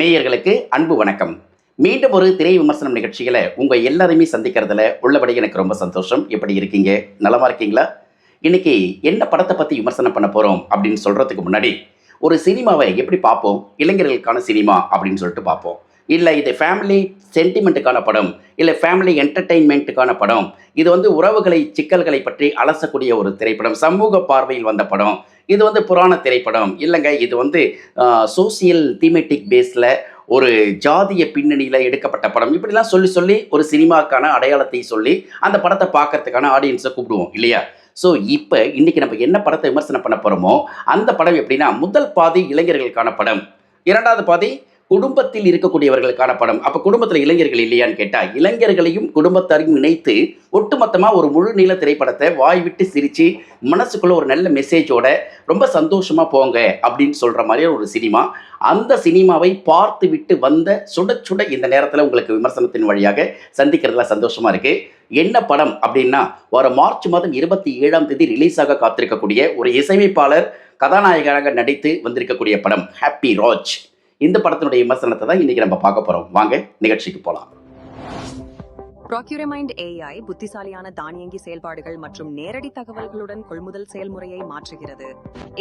நேயர்களுக்கு அன்பு வணக்கம். மீண்டும் ஒரு திரை விமர்சனம் நிகழ்ச்சியில உங்க எல்லாரையுமே சந்திக்கிறதுல உள்ளபடி எனக்கு ரொம்ப சந்தோஷம். எப்படி இருக்கீங்க? நலமா இருக்கீங்களா? இன்னைக்கு என்ன படத்தை பத்தி விமர்சனம் பண்ண போறோம் அப்படின்னு சொல்றதுக்கு முன்னாடி, ஒரு சினிமாவை எப்படி பார்ப்போம்? இளைஞர்களுக்கான சினிமா அப்படின்னு சொல்லிட்டு பார்ப்போம். இல்ல இது ஃபேமிலி சென்டிமெண்ட்டுக்கான படம், இல்ல ஃபேமிலி என்டர்டெயின்மெண்ட்டுக்கான படம். இது உறவுகளை, சிக்கல்களை பற்றி அலசக்கூடிய ஒரு திரைப்படம். சமூக பார்வையில் வந்த படம். இது புராண திரைப்படம். இல்லங்க இது சோசியல் தீமெட்டிக் பேஸ்ல ஒரு ஜாதிய பின்னணியில எடுக்கப்பட்ட படம். இப்படிலாம் சொல்லி சொல்லி ஒரு சினிமாக்கான அடையாளத்தை சொல்லி, அந்த படத்த பார்க்கறதுக்கான ஆடியன்ஸ கூப்பிடுவோம் இல்லையா? ஸோ, இன்னைக்கு நம்ம என்ன படத்த விமர்சனம் பண்ண போறோமோ, அந்த படம் எப்படின்னா, முதல் பாதி இளைஞர்களுக்கான படம். 2வது பாதி குடும்பத்தில் இருக்கக்கூடியவர்களுக்கான படம். அப்ப குடும்பத்தில இளைஞர்கள் இல்லையான்னு கேட்டா, இளைஞர்களையும் குடும்பத்தாரையும் இணைத்து ஒட்டுமொத்தமா ஒரு முழு நீள திரைப்படத்த வாய் விட்டு சிரிச்சு, மனசுக்குள்ள ஒரு நல்ல மெசேஜோட ரொம்ப சந்தோஷமா போங்க அப்படின்னு சொல்ற மாதிரியான ஒரு சினிமா. அந்த சினிமாவை பார்த்துவிட்டு வந்த சுட சுட இந்த நேரத்தில உங்களுக்கு விமர்சனத்தின் வழியாக சந்திக்கிறதுல சந்தோஷமா இருக்கு. என்ன படம் அப்படின்னா, வர மார்ச் மாதம் 27ஆம் தேதி ரிலீஸ் ஆக காத்திருக்கக்கூடிய ஒரு இசையமைப்பாளர் கதாநாயகனாக நடித்து வந்திருக்கக்கூடிய படம் ஹேப்பி ராஜ். இந்த படத்தினுடைய விமர்சனத்தை தான் இன்னைக்கு நம்ம பார்க்க போறோம். வாங்க நிகழ்ச்சிக்கு போலாம். ப்ராக்யூரமைண்ட் ஏஐ புத்திசாலியான தானியங்கி செயல்பாடுகள் மற்றும் நேரடி தகவல்களுடன் கொள்முதல் செயல்முறையை மாற்றுகிறது.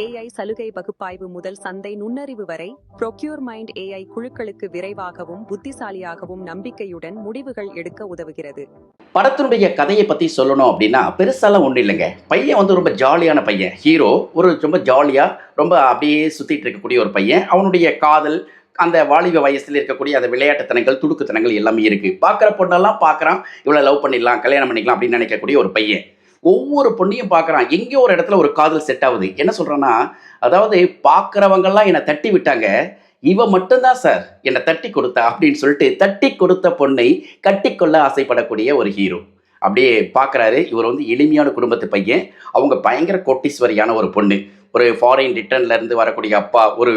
ஏஐ சலுகை பகுப்பாய்வு முதல் சந்தை நுண்ணறிவு வரை ப்ராக்யூர்மைண்ட் ஏஐ குழுக்களுக்கு விரைவாகவும் புத்திசாலியாகவும் நம்பிக்கையுடன் முடிவுகள் எடுக்க உதவுகிறது. படத்தினுடைய கதையை பத்தி சொல்லணும் அப்படின்னா பெருசாலாம் ஒன்றும் இல்லைங்க. பையன் ரொம்ப ஜாலியான பையன். ஹீரோ ரொம்ப ஜாலியா ரொம்ப அப்படியே சுத்திட்டு இருக்கக்கூடிய ஒரு பையன். அவனுடைய காதல், அந்த வாலிப வயசுல இருக்கக்கூடிய அந்த விளையாட்டுத்தனங்கள், துடுக்குத்தனங்கள் எல்லாமே இருக்கு. பார்க்குற பொண்ணெல்லாம் பார்க்குறான், இவளை லவ் பண்ணிடலாம், கல்யாணம் பண்ணிக்கலாம் அப்படின்னு நினைக்கக்கூடிய ஒரு பையன். ஒவ்வொரு பொண்ணையும் பார்க்குறான். எங்கேயோ ஒரு இடத்துல ஒரு காதல் செட் ஆகுது. என்ன சொல்றான்னா, அதாவது பார்க்குறவங்கெல்லாம் என்னை தட்டி விட்டாங்க, இவ மட்டும்தான் சார் என்னை தட்டி கொடுத்தா அப்படின்னு சொல்லிட்டு தட்டி கொடுத்த பொண்ணை கட்டிக்கொள்ள ஆசைப்படக்கூடிய ஒரு ஹீரோ. அப்படியே பார்க்குறாரு. இவர் எளிமையான குடும்பத்து பையன். அவங்க பயங்கர கோட்டீஸ்வரியான ஒரு பொண்ணு. ஒரு ஃபாரின் ரிட்டர்ன்ல இருந்து வரக்கூடிய அப்பா, ஒரு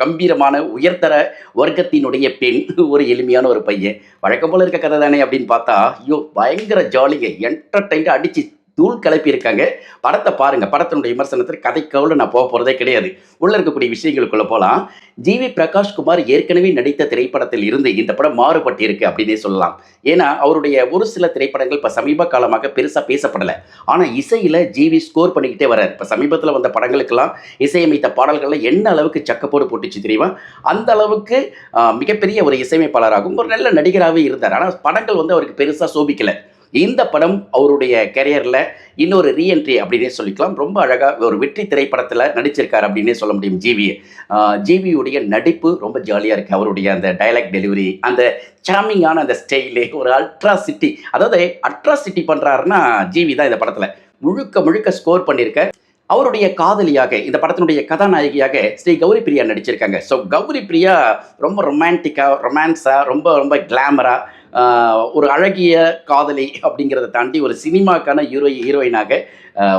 கம்பீரமான உயர்தர வர்க்கத்தினுடைய பெண், ஒரு எளிமையான ஒரு பையன். வழக்கம் போல இருக்க கதை தானே அப்படின்னு பார்த்தா, ஐயோ பயங்கர ஜாலிங்க, என்டர்டைன்டு அடிச்சு தூள் கிளப்பி இருக்காங்க. படத்தை பாருங்க. படத்தினுடைய விமர்சனத்தில் கதைக்கவுல நான் போக போறதே கிடையாது. உள்ள இருக்கக்கூடிய விஷயங்களுக்குள்ள போலாம். ஜிவி பிரகாஷ் குமார் ஏற்கனவே நடித்த திரைப்படத்தில் இருந்து இந்த படம் மாறுபட்டு இருக்கு அப்படின்னே சொல்லலாம். ஏன்னா அவருடைய ஒரு சில திரைப்படங்கள் இப்ப சமீப காலமாக பெருசா பேசப்படல. ஆனா இசையில ஜிவி ஸ்கோர் பண்ணிக்கிட்டே வர்றாரு. இப்ப சமீபத்தில் வந்த படங்களுக்கெல்லாம் இசையமைத்த பாடல்கள்ல என்ன அளவுக்கு சக்கப்போடு போட்டுச்சு தெரியுமா? அந்த அளவுக்கு மிகப்பெரிய ஒரு இசையமைப்பாளராகவும் ஒரு நல்ல நடிகராகவே இருந்தார். ஆனா படங்கள் அவருக்கு பெருசா சோபிக்கல. இந்த படம் அவருடைய கெரியர்ல இன்னொரு ரீஎன்ட்ரி அப்படின்னே சொல்லிக்கலாம். ரொம்ப அழகா ஒரு வெற்றி திரைப்படத்துல நடிச்சிருக்காரு அப்படின்னே சொல்ல முடியும் ஜிவி. ஜிவியுடைய நடிப்பு ரொம்ப ஜாலியா இருக்கு. அவருடைய அந்த டயலாக் டெலிவரி, அந்த சாமிங்கான அந்த ஸ்டைலு, ஒரு அல்ட்ராசிட்டி, அதாவது அல்ட்ராசிட்டி பண்றாருன்னா ஜிவி தான் இந்த படத்துல முழுக்க முழுக்க ஸ்கோர் பண்ணியிருக்க. அவருடைய காதலியாக இந்த படத்தினுடைய கதாநாயகியாக ஸ்ரீ கௌரி பிரியா நடிச்சிருக்காங்க. ஸோ கௌரி பிரியா ரொம்ப ரொமான்ஸாக ரொம்ப ரொம்ப கிளாமராக ஒரு அழகிய காதலி அப்படிங்கிறத தாண்டி ஒரு சினிமாக்கான ஹீரோயினாக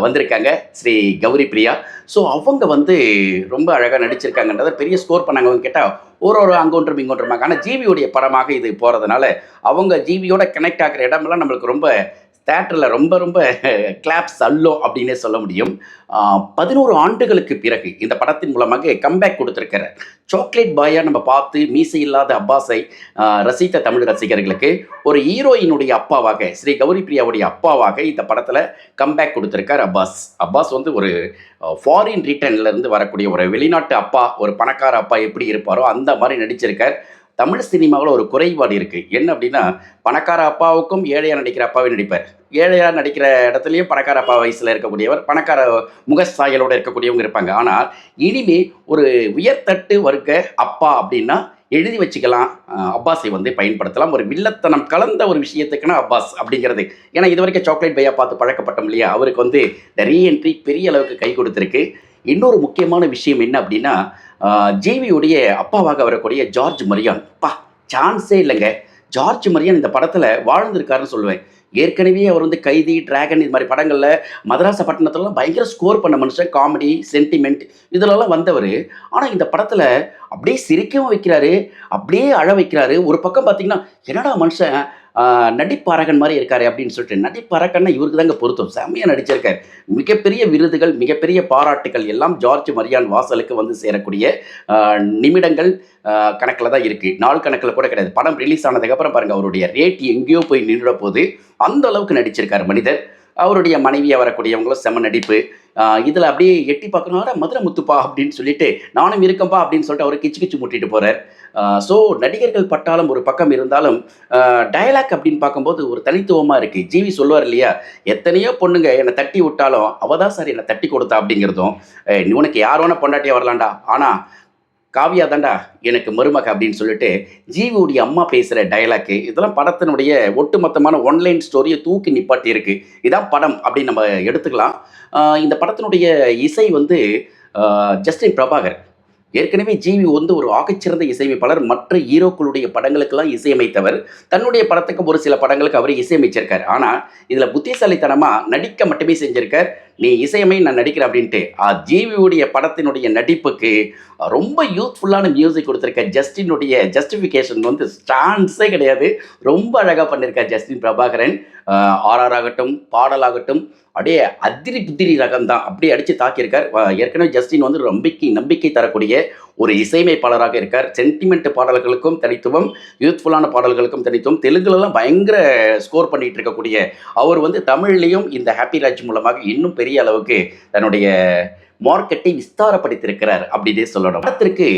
வந்திருக்காங்க ஸ்ரீ கௌரி பிரியா. ஸோ அவங்க ரொம்ப அழகாக நடிச்சிருக்காங்கன்றதை பெரிய ஸ்கோர் பண்ணாங்க கேட்டால் ஒரு அங்கொன்றும் இங்கொன்றுமாங்க. ஆனால் ஜிவியோடைய படமாக இது போகிறதுனால அவங்க ஜிவியோட கனெக்ட் ஆகிற இடமெல்லாம் நம்மளுக்கு ரொம்ப தேட்டரில் ரொம்ப ரொம்ப கிளாப்ஸ் அல்லும் அப்படின்னே சொல்ல முடியும். 11 ஆண்டுகளுக்கு பிறகு இந்த படத்தின் மூலமாக கம்பேக் கொடுத்துருக்கிற சாக்லேட் பாயாக நம்ம பார்த்து மீசை இல்லாத அப்பாஸை ரசித்த தமிழ் ரசிகர்களுக்கு ஒரு ஹீரோயினுடைய அப்பாவாக, ஸ்ரீ கௌரி பிரியாவுடைய அப்பாவாக இந்த படத்தில் கம்பேக் கொடுத்துருக்கார் அப்பாஸ். அப்பாஸ் ஒரு ஃபாரின் ரிட்டர்ன்லேருந்து வரக்கூடிய ஒரு வெளிநாட்டு அப்பா, ஒரு பணக்கார அப்பா எப்படி இருப்பாரோ அந்த மாதிரி நடிச்சிருக்கார். தமிழ் சினிமாவில் ஒரு குறைபாடு இருக்குது. என்ன அப்படின்னா, பணக்கார அப்பாவுக்கும் ஏழையாக நடிக்கிற அப்பாவே நடிப்பார். ஏழையாக நடிக்கிற இடத்துலையும் பணக்கார அப்பா வயசில் இருக்கக்கூடியவர், பணக்கார முகசாயலோடு இருக்கக்கூடியவங்க இருப்பாங்க. ஆனால் இனிமே ஒரு உயர்தட்டு வர்க்க அப்பா அப்படின்னா எழுதி வச்சுக்கலாம், அப்பாஸை பயன்படுத்தலாம். ஒரு வில்லத்தனம் கலந்த ஒரு விஷயத்துக்குன்னா அப்பாஸ் அப்படிங்கிறது. ஏன்னா இது வரைக்கும் சாக்லேட் பையா பார்த்து பழக்கப்பட்டோம் இல்லையா? அவருக்கு இந்த ரீஎன்ட்ரி பெரிய அளவுக்கு கை கொடுத்துருக்கு. இன்னொரு முக்கியமான விஷயம் என்ன அப்படின்னா, ஜிவியுடைய அப்பாவாக வரக்கூடிய ஜார்ஜ் மரியான், சான்ஸே இல்லைங்க. ஜார்ஜ் மரியான் இந்த படத்தில் வாழ்ந்திருக்காருன்னு சொல்லுவேன். ஏற்கனவே அவர் கைதி, டிராகன் இது மாதிரி படங்களில் மதராச பட்டணத்துலலாம் பயங்கர ஸ்கோர் பண்ண மனுஷன். காமெடி, சென்டிமெண்ட் இதிலெல்லாம் வந்தவர். ஆனால் இந்த படத்தில் அப்படியே சிரிக்கவும் வைக்கிறாரு, அப்படியே அழ வைக்கிறாரு. ஒரு பக்கம் பார்த்தீங்கன்னா, என்னடா மனுஷன் நடிப்பரகன் மாதிரி இருக்காரு அப்படின்னு சொல்லிட்டு, நடிப்பரகன்னா இவருக்கு தாங்க பொருத்தம். செம்மையா நடிச்சிருக்காரு. மிகப்பெரிய விருதுகள், மிகப்பெரிய பாராட்டுக்கள் எல்லாம் ஜார்ஜ் மரியான் வாசலுக்கு வந்து சேரக்கூடிய அ நிமிடங்கள் கணக்கில தான் இருக்கு. நாள் கணக்கில கூட கிடையாது. படம் ரிலீஸ் ஆனதுக்கப்புறம் பாருங்க, அவருடைய ரேட் எங்கேயோ போய் நின்னுட போது. அந்த அளவுக்கு நடிச்சிருக்காரு மனிதர். அவருடைய மனைவியா வரக்கூடியவங்களும் செம்ம நடிப்பு. இதில அப்படியே எட்டி பார்க்கணும், "அட மதுரை முத்துப்பா" அப்படின்னு சொல்லிட்டு, "நானும் இருக்கேன்ப்பா" அப்படின்னு சொல்லிட்டு அவரு கிச்சு கிச்சு மூட்டிட்டு போறார். ஸோ நடிகர்கள் பட்டாளம் ஒரு பக்கம் இருந்தாலும், டயலாக் அப்படின்னு பார்க்கும்போது ஒரு தனித்துவமா இருக்கு. ஜிவி சொல்லுவார் இல்லையா, "எத்தனையோ பொண்ணுங்க என்ன தட்டி விட்டாலும், அவ தான் சார் என்ன தட்டி கொடுத்தா" அப்படிங்கிறதும், "நீ உனக்கு யார் வேணா பொண்டாட்டியா வரலாம்டா. ஆனா காவியா தான்டா எனக்கு மருமக" அப்படின்னு சொல்லிட்டு ஜீவியுடைய அம்மா பேசுகிற டயலாக்கு, இதெல்லாம் படத்தினுடைய ஒட்டுமொத்தமான ஒன்லைன் ஸ்டோரியை தூக்கி நிப்பாட்டி இருக்கு. இதான் படம் அப்படின்னு நம்ம எடுத்துக்கலாம். இந்த படத்தினுடைய இசை வந்து ஜஸ்டின் பிரபாகர். ஏற்கனவே ஜிவி வந்து ஒரு ஆகச்சிறந்த இசையமைப்பாளர். மற்ற ஹீரோக்களுடைய படங்களுக்கெல்லாம் இசையமைத்தவர். தன்னுடைய படத்துக்கு ஒரு சில படங்களுக்கு அவரே இசையமைச்சிருக்கார். ஆனா, இதுல புத்திசாலித்தனமா நடிக்க மட்டுமே செஞ்சிருக்கார். "நீ இசையமை, நான் நடிக்கிறேன்" அப்படின்ட்டு. ஜிவியுடைய படத்தினுடைய நடிப்புக்கு ரொம்ப யூத்ஃபுல்லான மியூசிக் குடுத்திருக்க ஜஸ்டினுடைய ஜஸ்டிஃபிகேஷன் வந்து சான்ஸே கிடையாது. ரொம்ப அழகா பண்ணியிருக்கார் ஜஸ்டின் பிரபாகரன். ஆர்ஆர் ஆகட்டும், பாடலாகட்டும், அப்படியே அதிரி புதிரி ரகம் தான். அப்படியே அடிச்சு தாக்கியிருக்கார். ஏற்கனவே ஜஸ்டின் வந்து நம்பிக்கை தரக்கூடிய ஒரு இசையமைப்பாளராக இருக்கார். சென்டிமெண்ட் பாடல்களுக்கும் தனித்துவம், யூத்ஃபுல்லான பாடல்களுக்கும் தனித்துவம். தெலுங்குலலாம் பயங்கர ஸ்கோர் பண்ணிட்டு இருக்கக்கூடிய அவர் வந்து தமிழ்லயும் இந்த ஹாப்பி ராஜ் மூலமாக இன்னும் பெரிய அளவுக்கு தன்னுடைய மார்க்கெட்டை விஸ்தாரப்படுத்தியிருக்கிறார் அப்படின்னே சொல்லணும். படத்திற்கு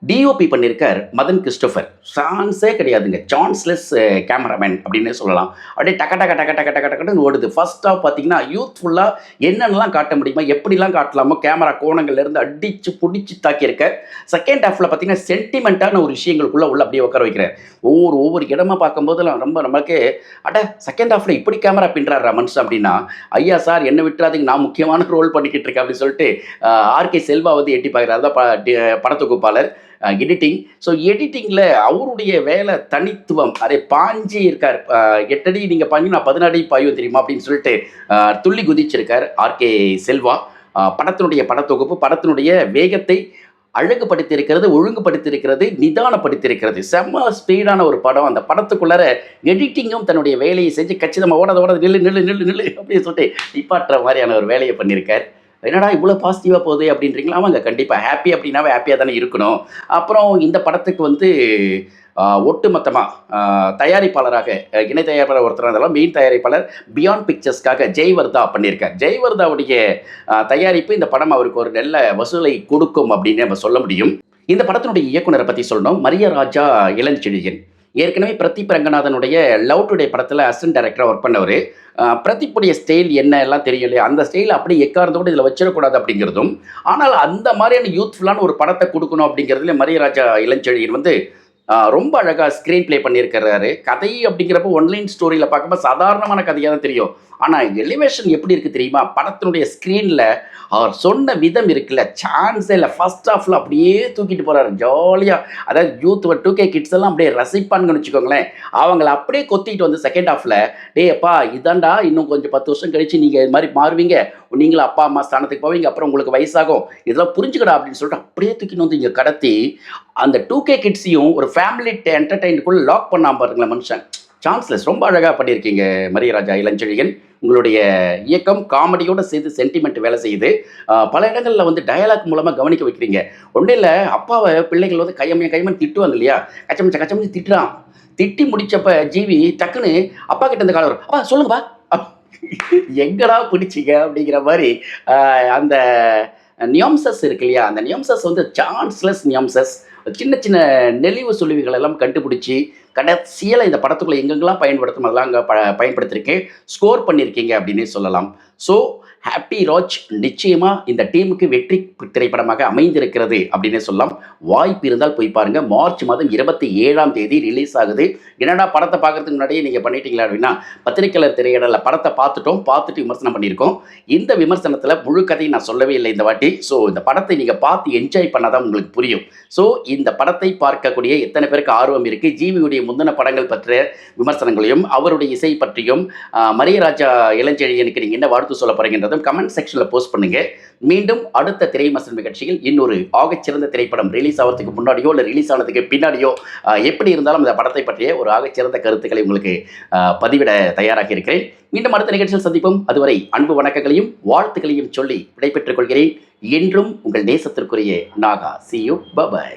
டிஓபி பண்ணியிருக்கார் மதன் கிறிஸ்டோபர். சான்ஸே கிடையாதுங்க. சான்ஸ்லெஸ் கேமராமேன் அப்படின்னே சொல்லலாம். அப்படியே டக டக டக டக டக டக்குன்னு ஓடுது. ஃபர்ஸ்ட் ஹாஃப் பார்த்தீங்கன்னா யூத்ஃபுல்லாக என்னென்னலாம் காட்ட முடியுமா, எப்படிலாம் காட்டலாமோ கேமரா கோணங்கள்லேருந்து அடித்து பிடிச்சி தாக்கியிருக்கார். செகண்ட் ஹாஃபில் பார்த்தீங்கன்னா சென்டிமெண்ட்டான ஒரு விஷயங்களுக்குள்ளே உள்ள அப்படியே உட்கார வைக்கிறார். ஒவ்வொரு இடமா பார்க்கும்போதெல்லாம் ரொம்ப நம்மளுக்கு அட செகண்ட் ஹாஃபில் இப்படி கேமரா பின்னுறாரா மனுஷன் அப்படின்னா, ஐயா சார் என்ன விட்டுறாதீங்க, நான் முக்கியமான ரோல் பண்ணிக்கிட்டு இருக்கேன் அப்படின்னு சொல்லிட்டு ஆர்கே செல்வா வந்து எட்டி பார்க்குறாரு. அதான் படத்தொகுப்பாளர். எடிட்டிங். ஸோ எடிட்டிங்கில் அவருடைய வேலை தனித்துவம். அதை பாஞ்சு இருக்கார். 8 அடி நீங்கள் பாஞ்சு, நான் 14 அடி பாயுவேன் தெரியுமா அப்படின்னு சொல்லிட்டு துள்ளி குதிச்சிருக்கார் ஆர்கே செல்வா. படத்தினுடைய படத்தொகுப்பு படத்தினுடைய வேகத்தை அழகுபடுத்தியிருக்கிறது, ஒழுங்குபடுத்தியிருக்கிறது, நிதானப்படுத்தியிருக்கிறது. செம்ம ஸ்பீடான ஒரு படம். அந்த படத்துக்குள்ளார எடிட்டிங்கும் தன்னுடைய வேலையை செஞ்சு கச்சிதமாக ஓடாத நில்லு நில்லு நில்லு நில்லு அப்படின்னு சொல்லிட்டு நிப்பாட்டுற மாதிரியான ஒரு வேலையை பண்ணியிருக்கார். என்னடா இவ்வளோ பாசிட்டிவாக போகுது அப்படின்றீங்களா? ஆமாங்க, கண்டிப்பாக ஹாப்பி அப்படின்னாவே ஹாப்பியாக தானே இருக்கணும். அப்புறம் இந்த படத்துக்கு வந்து ஒட்டுமொத்தமாக தயாரிப்பாளராக இணை தயாரிப்பாளர் ஒருத்தர் இருந்தாலும் மெயின் தயாரிப்பாளர் பியாண்ட் பிக்சர்ஸ்க்காக ஜெய்வர்தா பண்ணியிருக்கார். ஜெய்வர்தாவுடைய தயாரிப்பு இந்த படம் அவருக்கு ஒரு நல்ல வசூலை கொடுக்கும் அப்படின்னு நம்ம சொல்ல முடியும். இந்த படத்தினுடைய இயக்குனரை பற்றி சொல்லணும். மரியராஜா இளஞ்செழியன். ஏற்கனவே பிரதீப் ரங்கநாதனுடைய லவ் டுடே படத்தில் அசிஸ்டன்ட் டைரக்டராக ஒர்க் பண்ணவர். பிரதீப்புடைய ஸ்டைல் என்ன எல்லாம் தெரியும் இல்லையா, அந்த ஸ்டைல் அப்படியே எக்காரத்தை கூட இதில் வச்சிடக்கூடாது அப்படிங்கிறதும், ஆனால் அந்த மாதிரியான யூத்ஃபுல்லான ஒரு படத்தை கொடுக்கணும் அப்படிங்கிறதுல மரியராஜா இளஞ்செழியன் வந்து ரொம்ப அழகாக ஸ்க்ரீன் ப்ளே பண்ணியிருக்கிறாரு. கதை அப்படிங்கிறப்போ ஒன்லைன் ஸ்டோரியில் பார்க்கும்போது சாதாரணமான கதையாக தான் தெரியும். ஆனால் எலிவேஷன் எப்படி இருக்குது தெரியுமா, படத்தினுடைய ஸ்க்ரீனில் அவர் சொன்ன விதம் இருக்குல்ல, சான்ஸே இல்லை. ஃபர்ஸ்ட் ஹாஃபில் அப்படியே தூக்கிட்டு போகிறாரு ஜாலியாக. அதாவது யூத் 2K கிட்ஸ் எல்லாம் அப்படியே ரசிப்பான்னு வச்சுக்கோங்களேன். அவங்கள அப்படியே கொத்திட்டு வந்து செகண்ட் ஹாஃபில், டேய் அப்பா இதாண்டா இன்னும் கொஞ்சம் 10 வருஷம் கழிச்சு நீங்கள் இது மாதிரி மாறுவீங்க, நீங்களும் அப்பா அம்மா ஸ்தானத்துக்கு போவீங்க, அப்புறம் உங்களுக்கு வயசாகும், இதெல்லாம் புரிஞ்சுக்கடா அப்படின்னு சொல்லிட்டு அப்படியே தூக்கிட்டு வந்து இங்கே கடத்தி அந்த 2K கிட்ஸையும் ஒரு ஃபேமிலி என்டர்டெயின்க்குள்ளே லாக் பண்ணாமல் பாருங்களேன் மனுஷன். சான்ஸ்லெஸ். ரொம்ப அழகாக பண்ணியிருக்கீங்க மரியராஜா இளஞ்செழியன். உங்களுடைய இயக்கம் காமெடியோடு சேர்த்து சென்டிமெண்ட் வேலை செய்யுது. பல இடங்களில் வந்து டயலாக் மூலமாக கவனிக்க வைக்கிறீங்க. ஒன்றும் இல்லை, அப்பாவை பிள்ளைகள் வந்து கையம்மன் திட்டுவாங்க இல்லையா, கச்சமிச்சு திட்டுறான். திட்டி முடிச்சப்ப ஜிவி டக்குன்னு அப்பா கிட்ட இருந்து காலம் வரும், அப்பா சொல்லுங்கப்பா, எங்கடா பிடிச்சிங்க அப்படிங்கிற மாதிரி அந்த நியாம்சஸ் இருக்கு இல்லையா, அந்த நியாம்சஸ் வந்து சான்ஸ்லெஸ் நியாம்சஸ். சின்ன சின்ன நெளிவு சுழிவுகள் எல்லாம் கண்டுபிடிச்சி கடைசியில் இந்த படத்துக்குள்ளே எங்கெங்கெல்லாம் பயன்படுத்தணும் அதெல்லாம் அங்கே பயன்படுத்தியிருக்கேன். ஸ்கோர் பண்ணியிருக்கீங்க அப்படின்னே சொல்லலாம். ஸோ ஹாப்பி ராஜ் நிச்சயமாக இந்த டீமுக்கு வெற்றி திரைப்படமாக அமைந்திருக்கிறது அப்படின்னே சொல்லலாம். வாய்ப்பு இருந்தால் போய் பாருங்கள். மார்ச் மாதம் 27ஆம் தேதி ரிலீஸ் ஆகுது. என்னடா படத்தை பார்க்குறதுக்கு முன்னாடியே நீங்கள் பண்ணிட்டீங்களா அப்படின்னா, பத்திரிக்கையாளர் திரையிடலில் படத்தை பார்த்துட்டு விமர்சனம் பண்ணியிருக்கோம். இந்த விமர்சனத்தில் முழு கதையை நான் சொல்லவே இல்லை இந்த வாட்டி. ஸோ இந்த படத்தை நீங்கள் பார்த்து என்ஜாய் பண்ணாதான் உங்களுக்கு புரியும். ஸோ இந்த படத்தை பார்க்கக்கூடிய எத்தனை பேருக்கு ஆர்வம் இருக்குது, ஜிவியுடைய முந்தின படங்கள் பற்றிய விமர்சனங்களையும் அவருடைய இசை பற்றியும் மரியராஜா இளஞ்செழியனுக்கு நீங்கள் என்ன வாழ்த்து சொல்ல போகிறீங்கன்றதை கருத்துக்களும் கமெண்ட் செக்ஷனில் போஸ்ட் பண்ணுங்க. மீண்டும் அடுத்த திரைமசல் நிகழ்ச்சியில் இன்னொரு ஆகச்சிறந்த திரைப்படம் ரிலீஸ் ஆகிறதுக்கு முன்னாடியோ இல்லை ரிலீஸ் ஆனதுக்கு பின்னாடியோ எப்படி இருந்தாலும் இந்த படத்தை பற்றிய ஒரு ஆகச்சிறந்த கருத்துக்களை உங்களுக்கு பதிவிட தயாராக இருக்கிறேன். மீண்டும் அடுத்த நிகழ்ச்சியில் சந்திப்போம். அதுவரை அன்பு வணக்கங்களையும் வாழ்த்துக்களையும் சொல்லி விடைபெற்றுக் கொள்கிறேன். என்றும் உங்கள் நேசத்திற்குரிய Naga. See you. Bye bye.